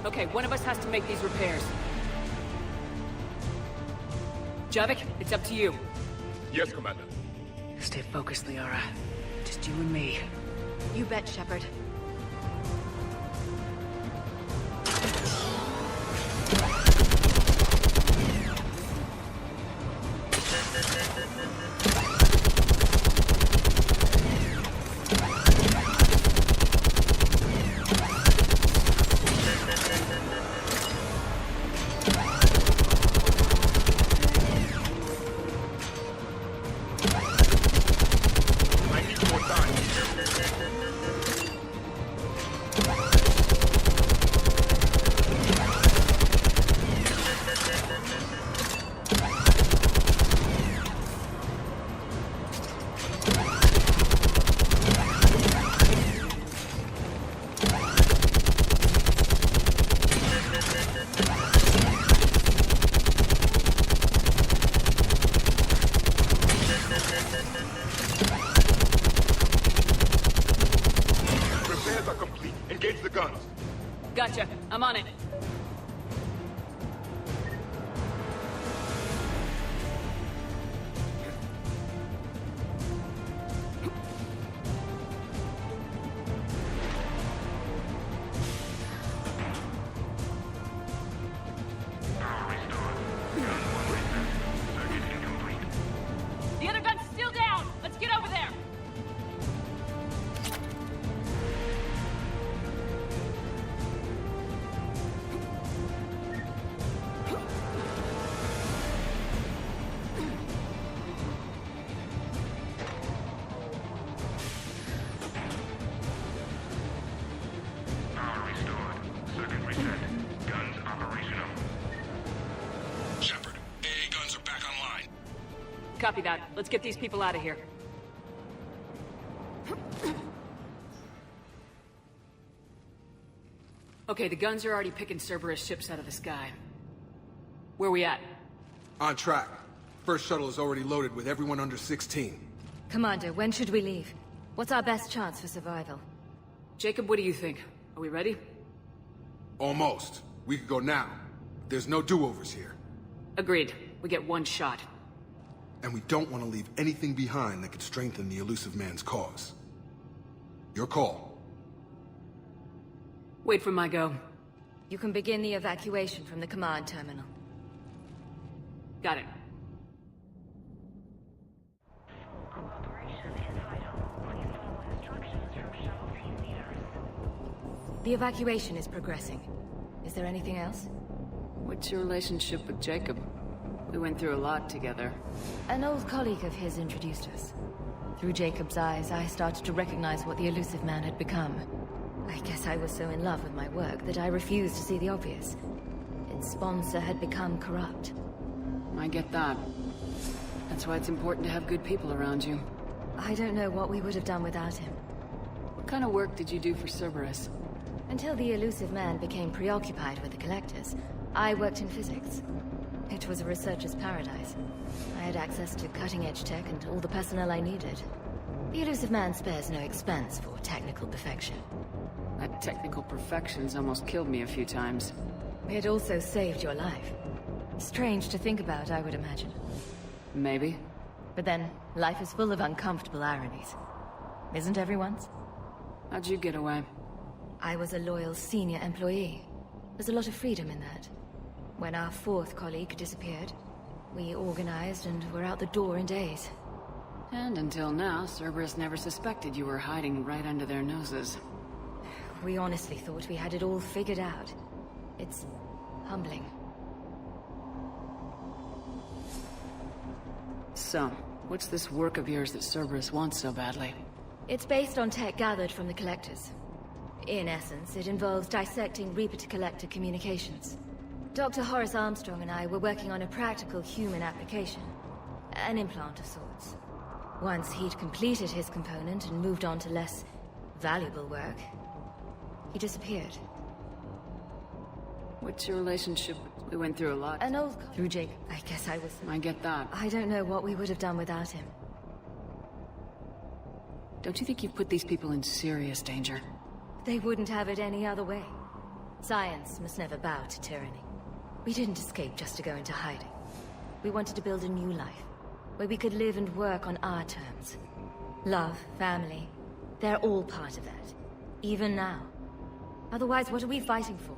Okay, one of us has to make these repairs. Javik, it's up to you. Yes, Commander. Stay focused, Liara. Just you and me. You bet, Shepard. Gotcha. I'm on it. The other gun's still down! Let's get over there! Copy that. Let's get these people out of here. Okay, the guns are already picking Cerberus ships out of the sky. Where we at? On track. First shuttle is already loaded with everyone under 16. Commander, when should we leave? What's our best chance for survival? Jacob, what do you think? Are we ready? Almost. We could go now. There's no do-overs here. Agreed. We get one shot. And we don't want to leave anything behind that could strengthen the elusive man's cause. Your call. Wait for my go. You can begin the evacuation from the command terminal. Got it. The evacuation is progressing. Is there anything else? What's your relationship with Jacob? We went through a lot together. An old colleague of his introduced us. Through Jacob's eyes, I started to recognize what the elusive man had become. I guess I was so in love with my work that I refused to see the obvious. Its sponsor had become corrupt. I get that. That's why it's important to have good people around you. I don't know what we would have done without him. What kind of work did you do for Cerberus? Until the elusive man became preoccupied with the Collectors, I worked in physics. It was a researcher's paradise. I had access to cutting-edge tech and all the personnel I needed. The elusive man spares no expense for technical perfection. That technical perfection's almost killed me a few times. It also saved your life. Strange to think about, I would imagine. Maybe. But then, life is full of uncomfortable ironies. Isn't everyone's? How'd you get away? I was a loyal senior employee. There's a lot of freedom in that. When our fourth colleague disappeared, we organized and were out the door in days. And until now, Cerberus never suspected you were hiding right under their noses. We honestly thought we had it all figured out. It's humbling. So, what's this work of yours that Cerberus wants so badly? It's based on tech gathered from the Collectors. In essence, it involves dissecting Reaper-to-Collector communications. Dr. Horace Armstrong and I were working on a practical human application. An implant of sorts. Once he'd completed his component and moved on to less valuable work, he disappeared. What's your relationship? We went through a lot. An old... Through Jake. I guess I was... I get that. I don't know what we would have done without him. Don't you think you've put these people in serious danger? They wouldn't have it any other way. Science must never bow to tyranny. We didn't escape just to go into hiding. We wanted to build a new life, where we could live and work on our terms. Love, family, they're all part of that. Even now. Otherwise, what are we fighting for?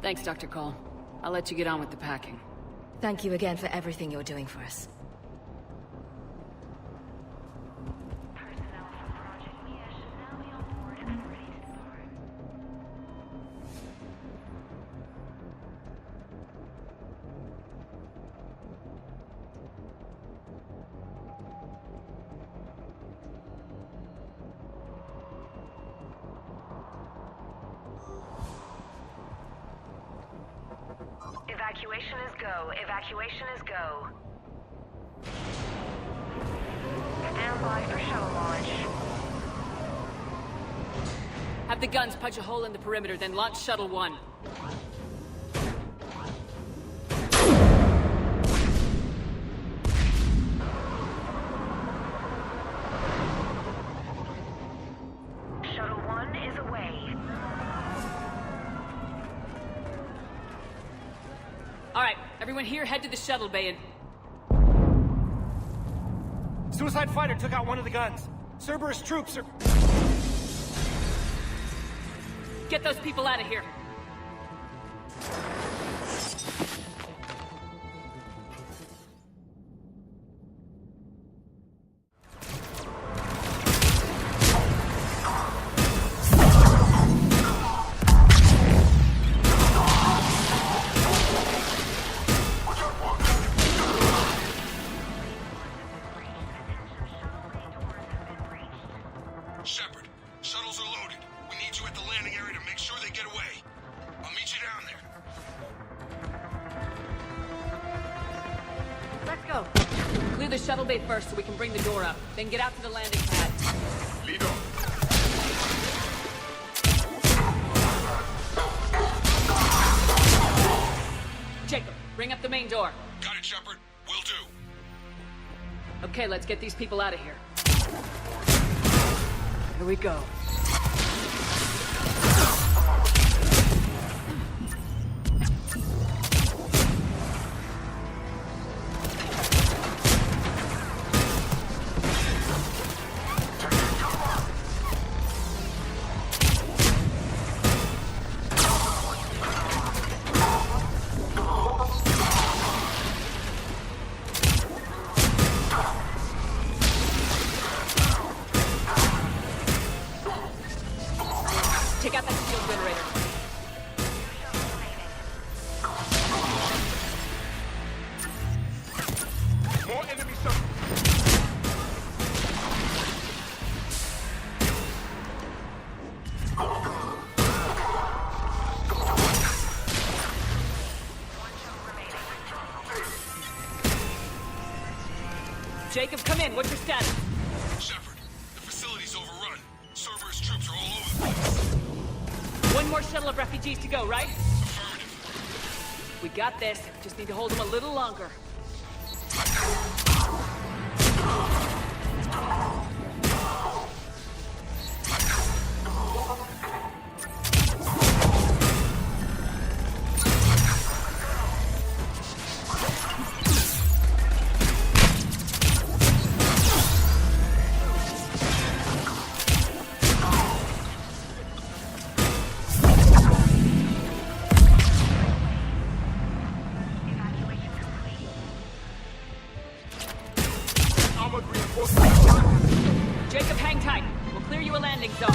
Thanks, Dr. Cole. I'll let you get on with the packing. Thank you again for everything you're doing for us. Evacuation is go. Evacuation is go. Stand by for shuttle launch. Have the guns punch a hole in the perimeter, then launch Shuttle 1. Shuttle 1 is away. Alright, everyone here head to the shuttle bay and... Suicide fighter took out one of the guns. Cerberus troops are... Get those people out of here. Shepard, shuttles are loaded. We need you at the landing area to make sure they get away. I'll meet you down there. Let's go. Clear the shuttle bay first so we can bring the door up. Then get out to the landing pad. Lead on. Jacob, bring up the main door. Got it, Shepard. Will do. Okay, let's get these people out of here. Here we go. Take out that shield generator. More enemy shuttle. Jacob, come in. What's your status? Shepard, the facility's overrun. Cerberus troops are all over the place. One more shuttle of refugees to go, right? Affirmative. We got this. Just need to hold them a little longer. Jacob, hang tight. We'll clear you a landing zone.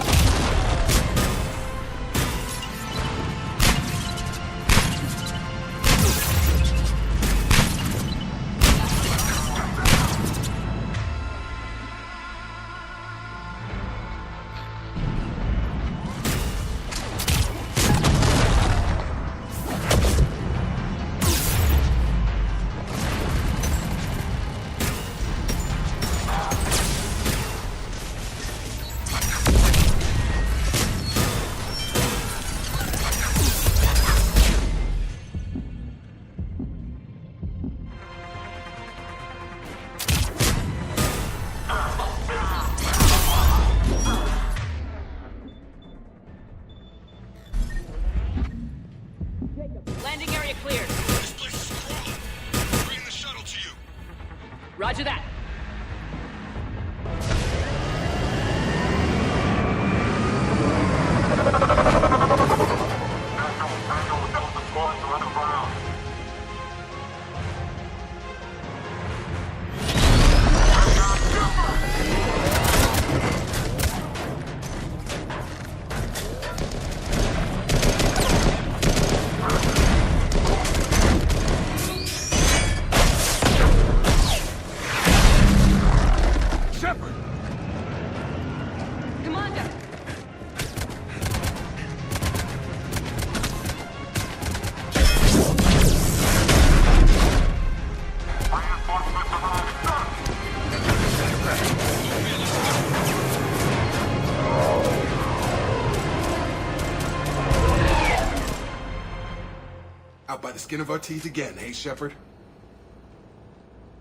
skin of our teeth again, hey, Shepard?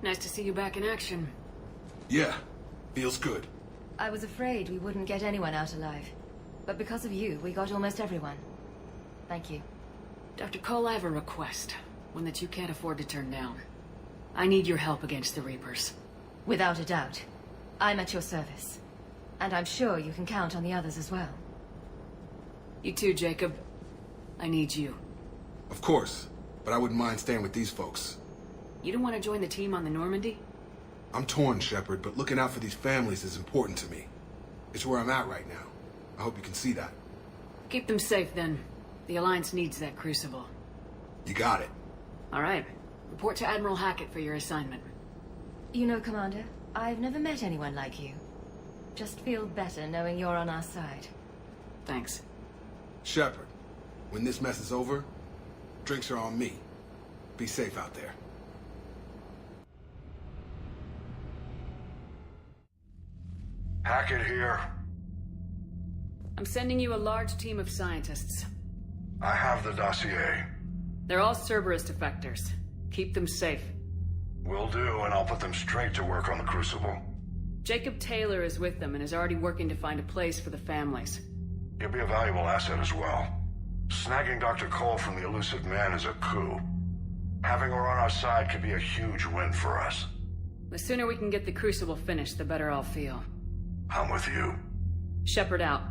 Nice to see you back in action. Yeah, feels good. I was afraid we wouldn't get anyone out alive. But because of you, we got almost everyone. Thank you. Dr. Cole, I have a request. One that you can't afford to turn down. I need your help against the Reapers. Without a doubt. I'm at your service. And I'm sure you can count on the others as well. You too, Jacob. I need you. Of course, but I wouldn't mind staying with these folks. You don't want to join the team on the Normandy? I'm torn, Shepard, but looking out for these families is important to me. It's where I'm at right now. I hope you can see that. Keep them safe, then. The Alliance needs that crucible. You got it. All right. Report to Admiral Hackett for your assignment. You know, Commander, I've never met anyone like you. Just feel better knowing you're on our side. Thanks. Shepard, when this mess is over, drinks are on me. Be safe out there. Hackett here. I'm sending you a large team of scientists. I have the dossier. They're all Cerberus defectors. Keep them safe. Will do, and I'll put them straight to work on the Crucible. Jacob Taylor is with them and is already working to find a place for the families. He'll be a valuable asset as well. Snagging Dr. Cole from the elusive man is a coup. Having her on our side could be a huge win for us. The sooner we can get the Crucible finished, the better I'll feel. I'm with you. Shepard out.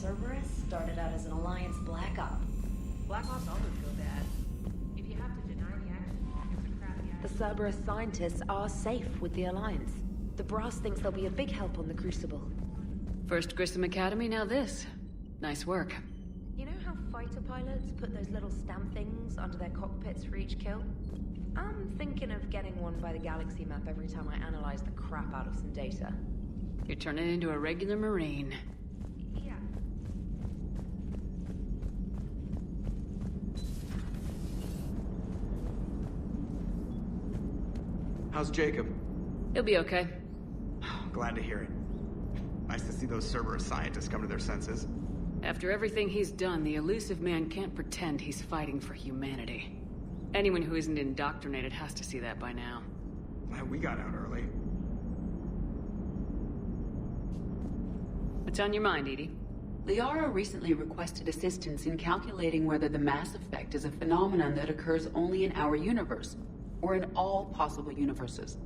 Cerberus started out as an Alliance Black Op. Black Ops always go bad. If you have to deny the action, it's a crappy action. The Cerberus scientists are safe with the Alliance. The Brass thinks they'll be a big help on the Crucible. First Grissom Academy, now this. Nice work. You know how fighter pilots put those little stamp things under their cockpits for each kill? I'm thinking of getting one by the galaxy map every time I analyze the crap out of some data. You're turning into a regular Marine. Yeah. How's Jacob? He'll be okay. Glad to hear it. Nice to see those Cerberus scientists come to their senses. After everything he's done, the elusive man can't pretend he's fighting for humanity. Anyone who isn't indoctrinated has to see that by now. Glad we got out early. What's on your mind, Edie? Liara recently requested assistance in calculating whether the mass effect is a phenomenon that occurs only in our universe, or in all possible universes.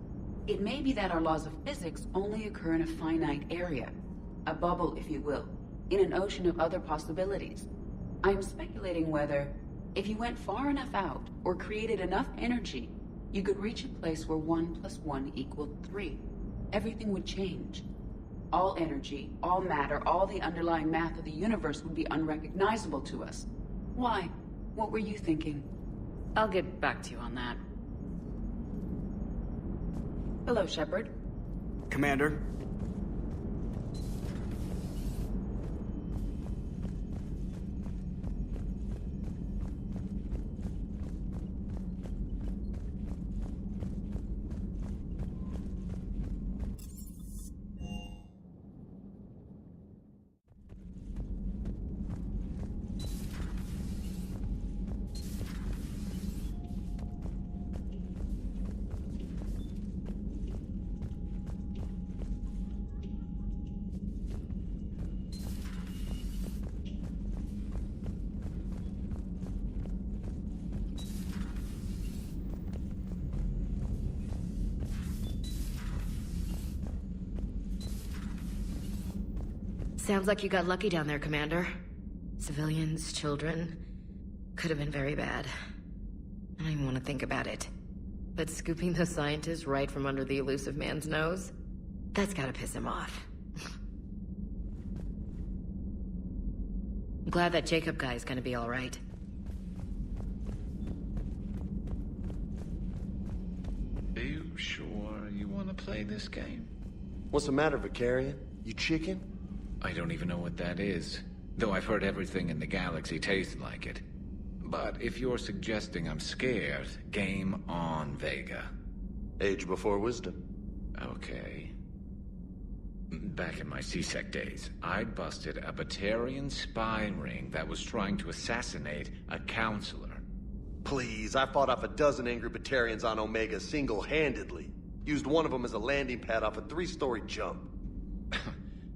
It may be that our laws of physics only occur in a finite area, a bubble, if you will, in an ocean of other possibilities. I am speculating whether, if you went far enough out, or created enough energy, you could reach a place where 1 + 1 = 3. Everything would change. All energy, all matter, all the underlying math of the universe would be unrecognizable to us. Why? What were you thinking? I'll get back to you on that. Hello, Shepard. Commander. Sounds like you got lucky down there, Commander. Civilians, children... Could have been very bad. I don't even want to think about it. But scooping those scientists right from under the elusive man's nose? That's gotta piss him off. I'm glad that Jacob guy is gonna be alright. Are you sure you want to play this game? What's the matter, Vicarian? You chicken? I don't even know what that is. Though I've heard everything in the galaxy tastes like it. But if you're suggesting I'm scared, game on, Vega. Age before wisdom. Okay. Back in my CSEC days, I'd busted a Batarian spy ring that was trying to assassinate a counselor. Please, I fought off a dozen angry Batarians on Omega single-handedly. Used one of them as a landing pad off a 3-story jump.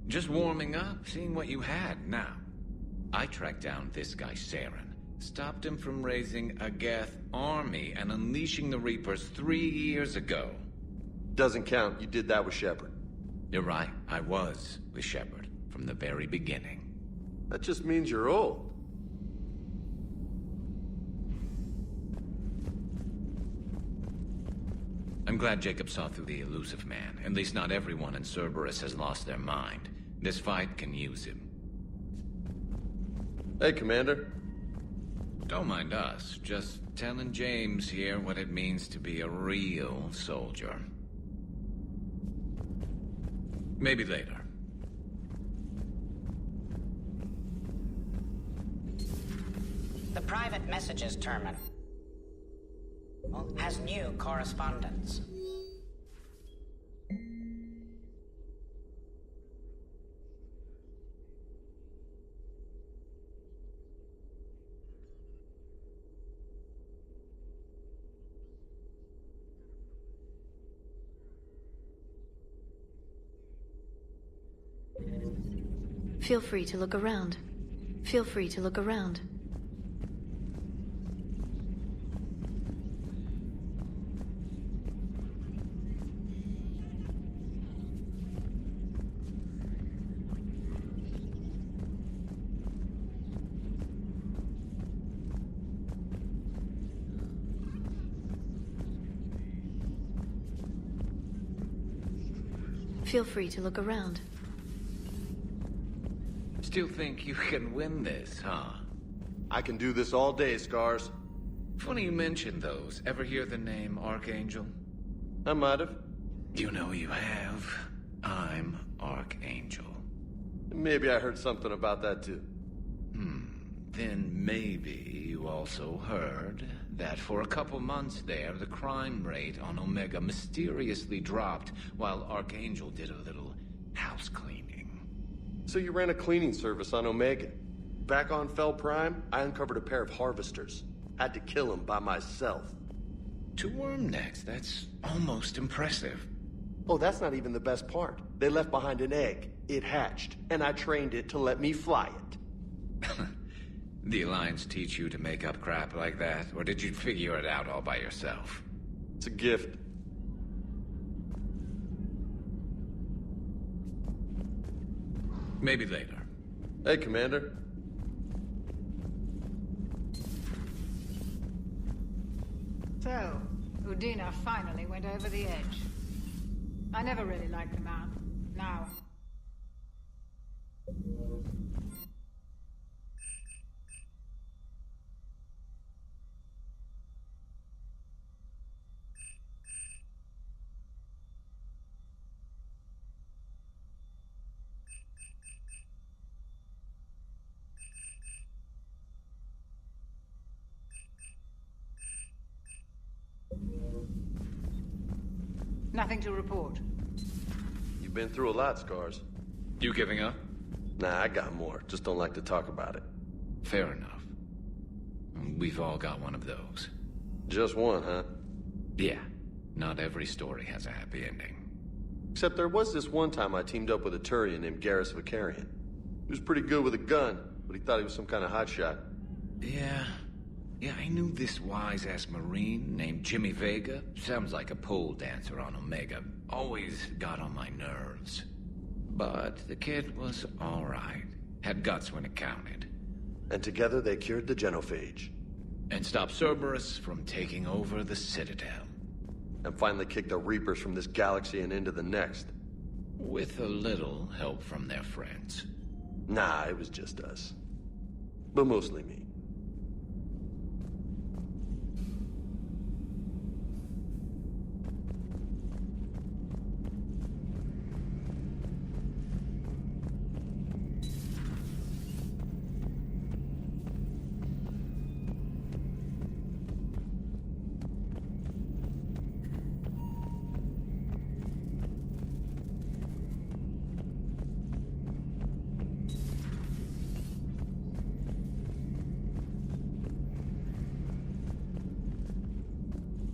Just warming up, seeing what you had. Now, I tracked down this guy Saren. Stopped him from raising a Geth army and unleashing the Reapers 3 years ago. Doesn't count. You did that with Shepard. You're right. I was with Shepard from the very beginning. That just means you're old. I'm glad Jacob saw through the elusive man. At least not everyone in Cerberus has lost their mind. This fight can use him. Hey, Commander. Don't mind us. Just telling James here what it means to be a real soldier. Maybe later. The private messages terminal has new correspondence. Feel free to look around. Feel free to look around. Feel free to look around. Still think you can win this, huh? I can do this all day, Scars. Funny you mention those. Ever hear the name Archangel? I might have. You know you have. I'm Archangel. Maybe I heard something about that too. Then maybe you also heard that for a couple months there, the crime rate on Omega mysteriously dropped while Archangel did a little house cleaning. So you ran a cleaning service on Omega. Back on Fel Prime, I uncovered a pair of harvesters. Had to kill them by myself. 2 worm necks, that's almost impressive. Oh, that's not even the best part. They left behind an egg. It hatched, and I trained it to let me fly it. The Alliance teach you to make up crap like that, or did you figure it out all by yourself? It's a gift. Maybe later. Hey, Commander. So, Udina finally went over the edge. I never really liked the man. Now. Nothing to report. You've been through a lot, Scars. You giving up? Nah, I got more. Just don't like to talk about it. Fair enough. We've all got one of those. Just one, huh? Yeah. Not every story has a happy ending. Except there was this one time I teamed up with a Turian named Garrus Vicarian. He was pretty good with a gun, but he thought he was some kind of hotshot. Yeah, I knew this wise-ass Marine named Jimmy Vega. Sounds like a pole dancer on Omega. Always got on my nerves. But the kid was all right. Had guts when it counted. And together they cured the genophage. And stopped Cerberus from taking over the Citadel. And finally kicked the Reapers from this galaxy and into the next. With a little help from their friends. Nah, it was just us. But mostly me.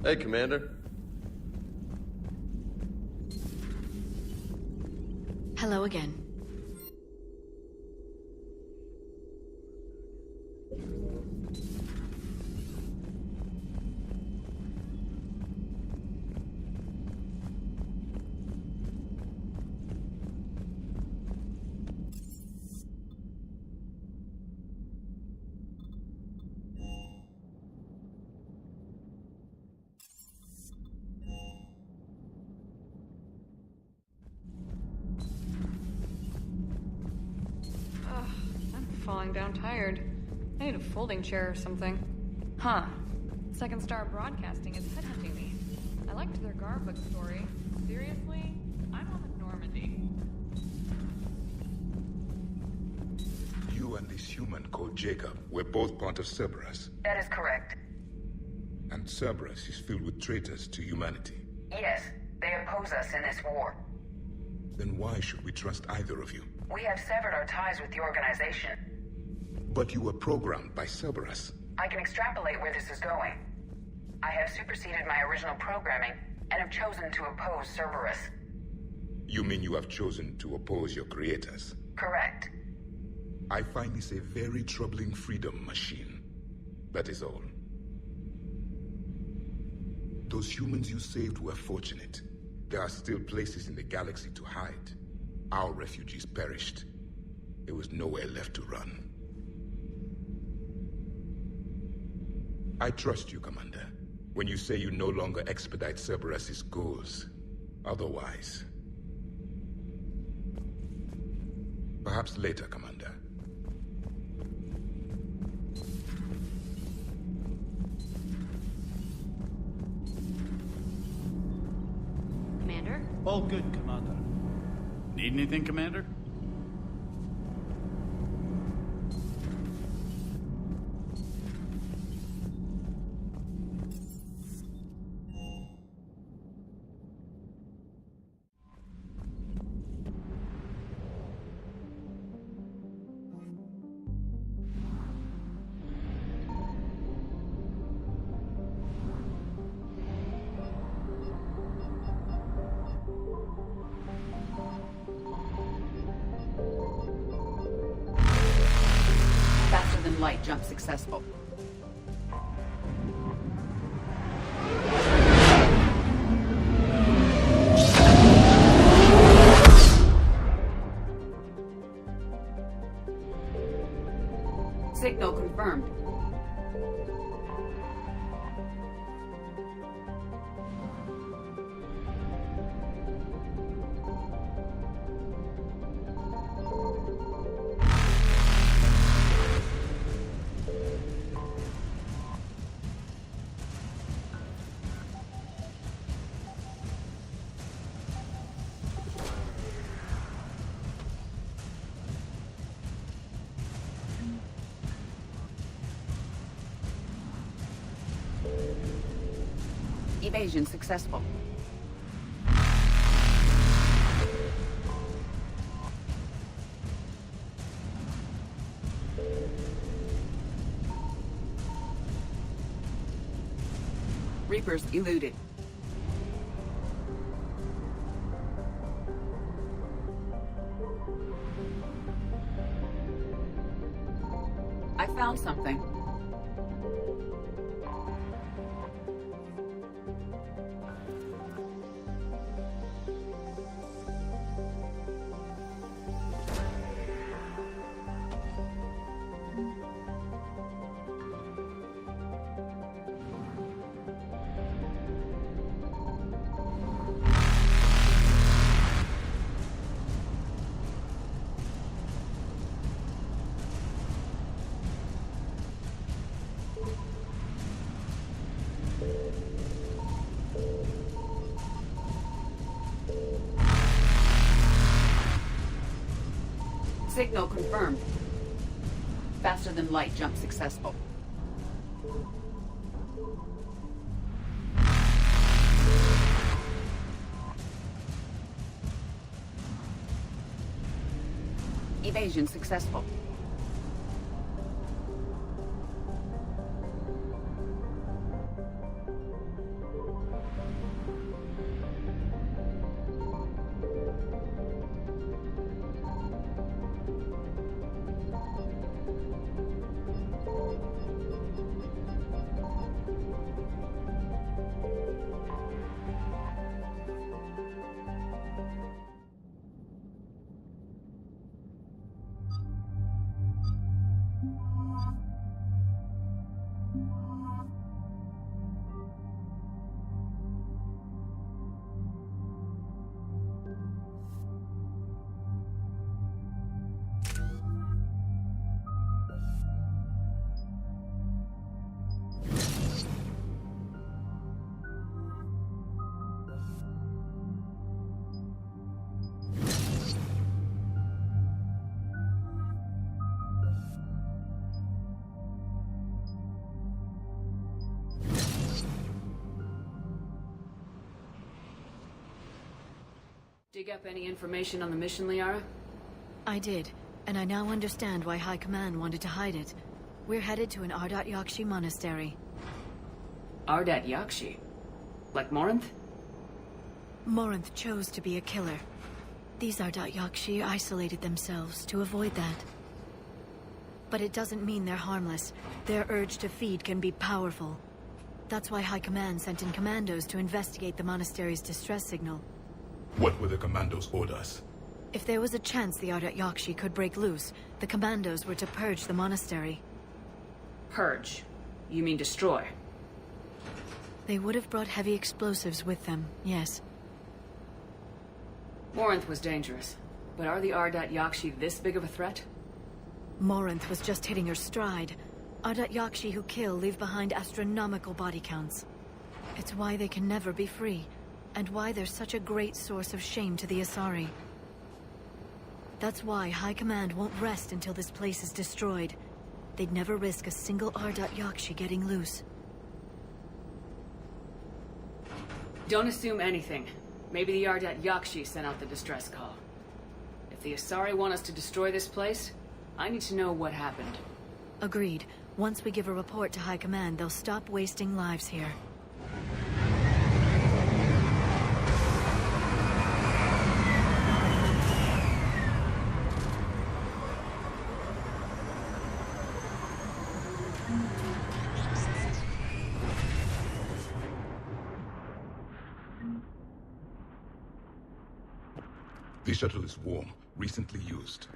Hey, Commander. Hello again. Falling down tired. I need a folding chair or something. Huh. Second Star Broadcasting is headhunting me. I liked their Garbook story. Seriously? I'm on the Normandy. You and this human called Jacob were both part of Cerberus. That is correct. And Cerberus is filled with traitors to humanity. Yes, they oppose us in this war. Then why should we trust either of you? We have severed our ties with the organization. But you were programmed by Cerberus. I can extrapolate where this is going. I have superseded my original programming and have chosen to oppose Cerberus. You mean you have chosen to oppose your creators? Correct. I find this a very troubling freedom machine. That is all. Those humans you saved were fortunate. There are still places in the galaxy to hide. Our refugees perished. There was nowhere left to run. I trust you, Commander, when you say you no longer expedite Cerberus's goals. Otherwise... Perhaps later, Commander. Commander? All good, Commander. Need anything, Commander? Light jump successful. Signal confirmed. Evasion successful. Reapers eluded. I found something. Signal confirmed. Faster than light jump successful. Evasion successful. Dig up any information on the mission, Liara? I did, and I now understand why High Command wanted to hide it. We're headed to an Ardat Yakshi monastery. Ardat Yakshi? Like Morinth? Morinth chose to be a killer. These Ardat Yakshi isolated themselves to avoid that. But it doesn't mean they're harmless. Their urge to feed can be powerful. That's why High Command sent in commandos to investigate the monastery's distress signal. What were the commandos' orders? If there was a chance the Ardat Yakshi could break loose, the commandos were to purge the monastery. Purge? You mean destroy? They would have brought heavy explosives with them, yes. Morinth was dangerous, but are the Ardat Yakshi this big of a threat? Morinth was just hitting her stride. Ardat Yakshi who kill leave behind astronomical body counts. It's why they can never be free, and why they're such a great source of shame to the Asari. That's why High Command won't rest until this place is destroyed. They'd never risk a single Ardat Yakshi getting loose. Don't assume anything. Maybe the Ardat Yakshi sent out the distress call. If the Asari want us to destroy this place, I need to know what happened. Agreed. Once we give a report to High Command, they'll stop wasting lives here. The shuttle is warm, recently used.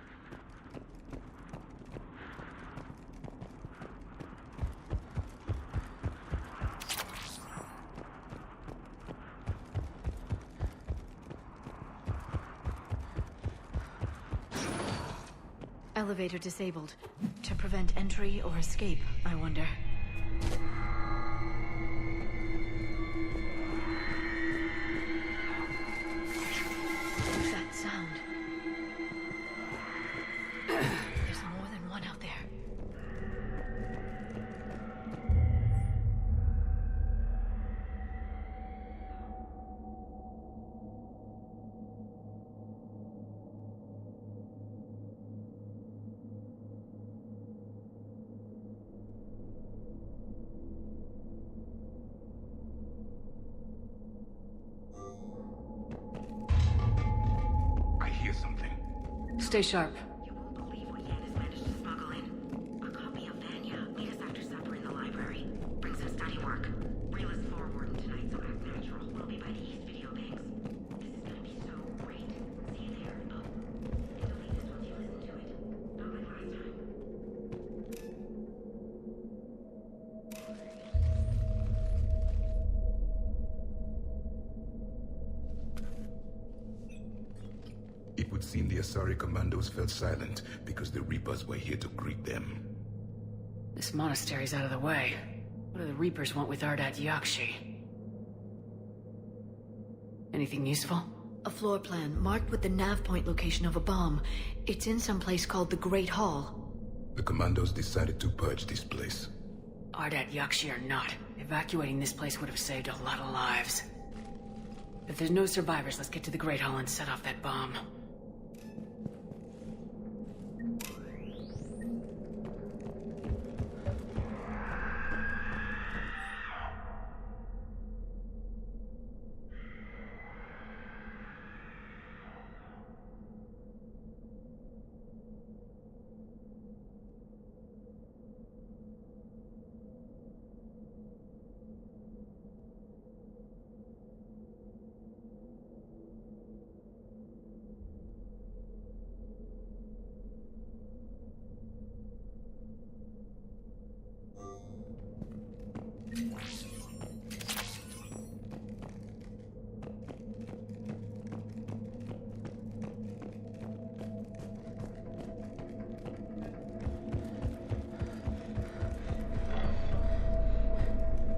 Elevator disabled. To prevent entry or escape, I wonder. What's that sound? There's more than one out there. Stay sharp. You won't believe what Yan has managed to smuggle in. A copy of Vanya, latest actor supper in the library. Bring some study work. Reel is forward tonight, so act natural. We'll be by the East Video Banks. This is gonna be so great. See you there. Oh, and delete this once you listen to it. Not like last time. It would seem the Asari commandos fell silent because the Reapers were here to greet them. This monastery's out of the way. What do the Reapers want with Ardat Yakshi? Anything useful? A floor plan marked with the nav point location of a bomb. It's in some place called the Great Hall. The commandos decided to purge this place. Ardat Yakshi or not, evacuating this place would have saved a lot of lives. If there's no survivors, let's get to the Great Hall and set off that bomb.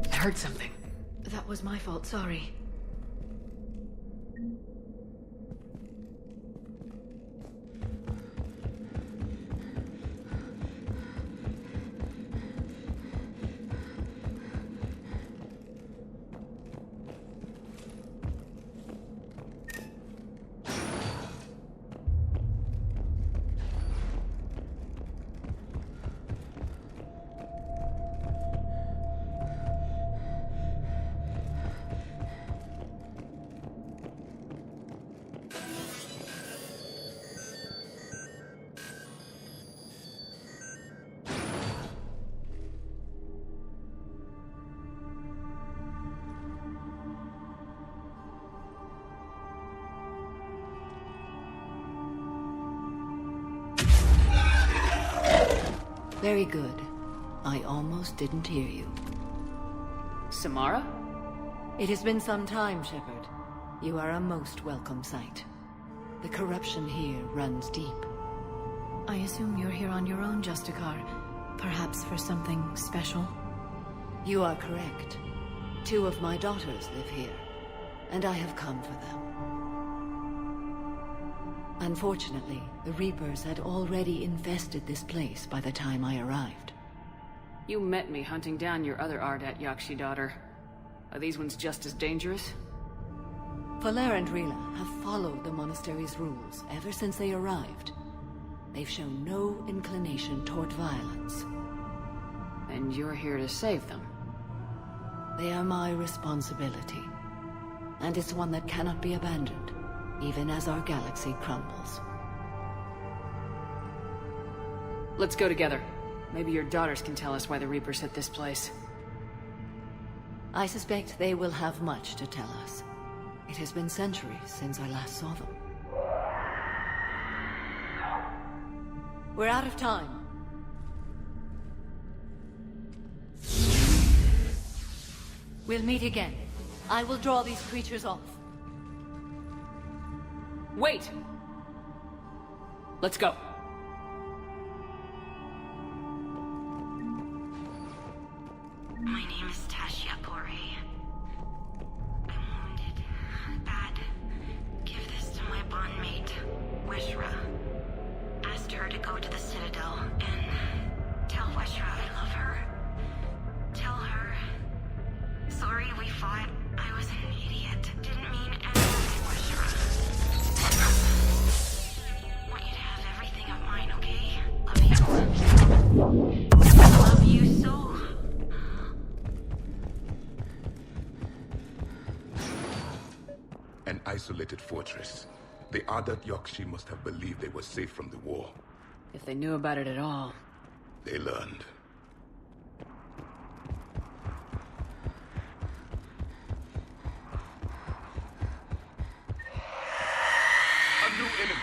I heard something. That was my fault, sorry. Very good. I almost didn't hear you. Samara? It has been some time, Shepard. You are a most welcome sight. The corruption here runs deep. I assume you're here on your own, Justicar. Perhaps for something special? You are correct. 2 of my daughters live here, and I have come for them. Unfortunately, the Reapers had already infested this place by the time I arrived. You met me hunting down your other Ardat Yakshi daughter. Are these ones just as dangerous? Lair and Rila have followed the monastery's rules ever since they arrived. They've shown no inclination toward violence. And you're here to save them? They are my responsibility. And it's one that cannot be abandoned, even as our galaxy crumbles. Let's go together. Maybe your daughters can tell us why the Reapers hit this place. I suspect they will have much to tell us. It has been centuries since I last saw them. We're out of time. We'll meet again. I will draw these creatures off. Wait! Let's go. My name is Tashia Pore. I'm wounded. Bad. Give this to my bondmate, Weshra. Asked her to go to the Citadel and tell Weshra I love her. Tell her. Sorry we fought. I was an idiot. Didn't mean anything to Weshra. Want you to have everything of mine, okay? Love you. Love you so. An isolated fortress. The Ardat Yakshi must have believed they were safe from the war. If they knew about it at all. They learned. A new enemy.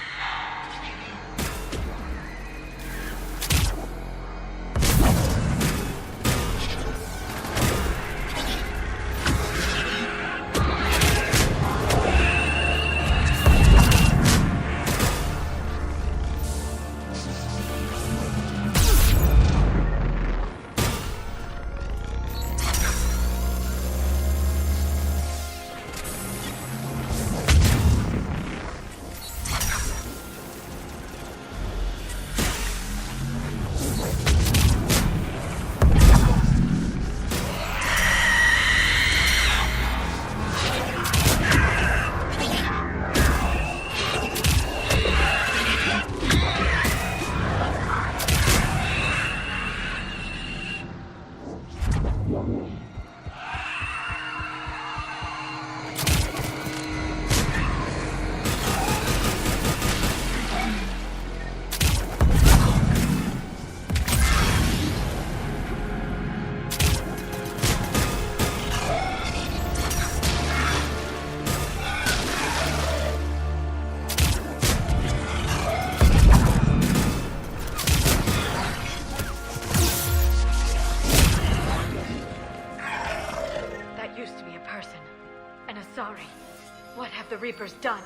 Reapers done?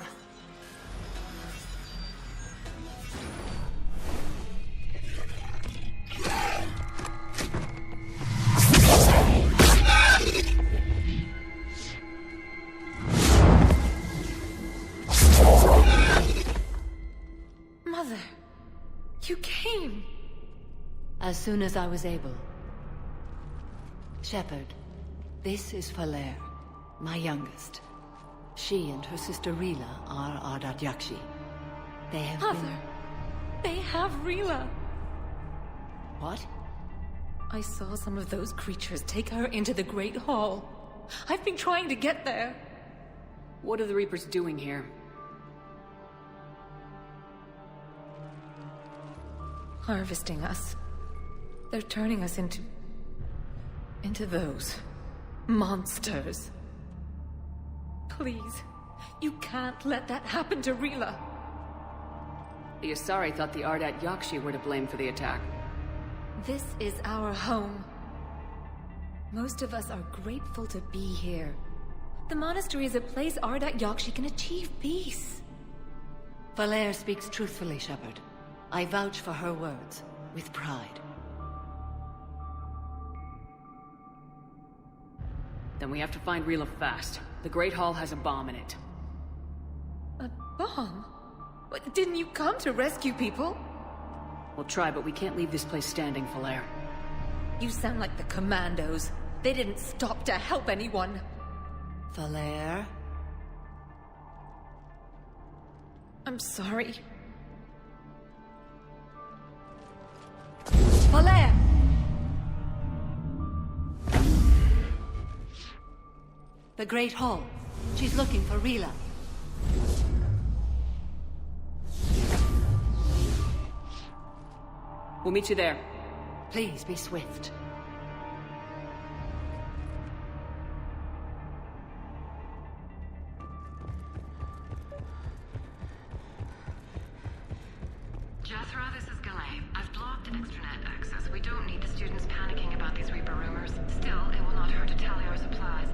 Mother, you came. As soon as I was able. Shepard, this is for Lair, my youngest. She and her sister Rila are Ardat Yakshi. They have Mother, they have Rila. What? I saw some of those creatures take her into the Great Hall. I've been trying to get there. What are the Reapers doing here? Harvesting us. They're turning us into those monsters. Please, you can't let that happen to Rila. The Asari thought the Ardat Yakshi were to blame for the attack. This is our home. Most of us are grateful to be here. The monastery is a place Ardat Yakshi can achieve peace. Lair speaks truthfully, Shepard. I vouch for her words, with pride. Then we have to find Rila fast. The Great Hall has a bomb in it. A bomb? What, didn't you come to rescue people? We'll try, but we can't leave this place standing, Lair. You sound like the Commandos. They didn't stop to help anyone. Lair? I'm sorry. Lair! The Great Hall. She's looking for Rila. We'll meet you there. Please be swift. Jethro, this is Galay. I've blocked extranet access. We don't need the students panicking about these Reaper rumors. Still, it will not hurt to tally our supplies.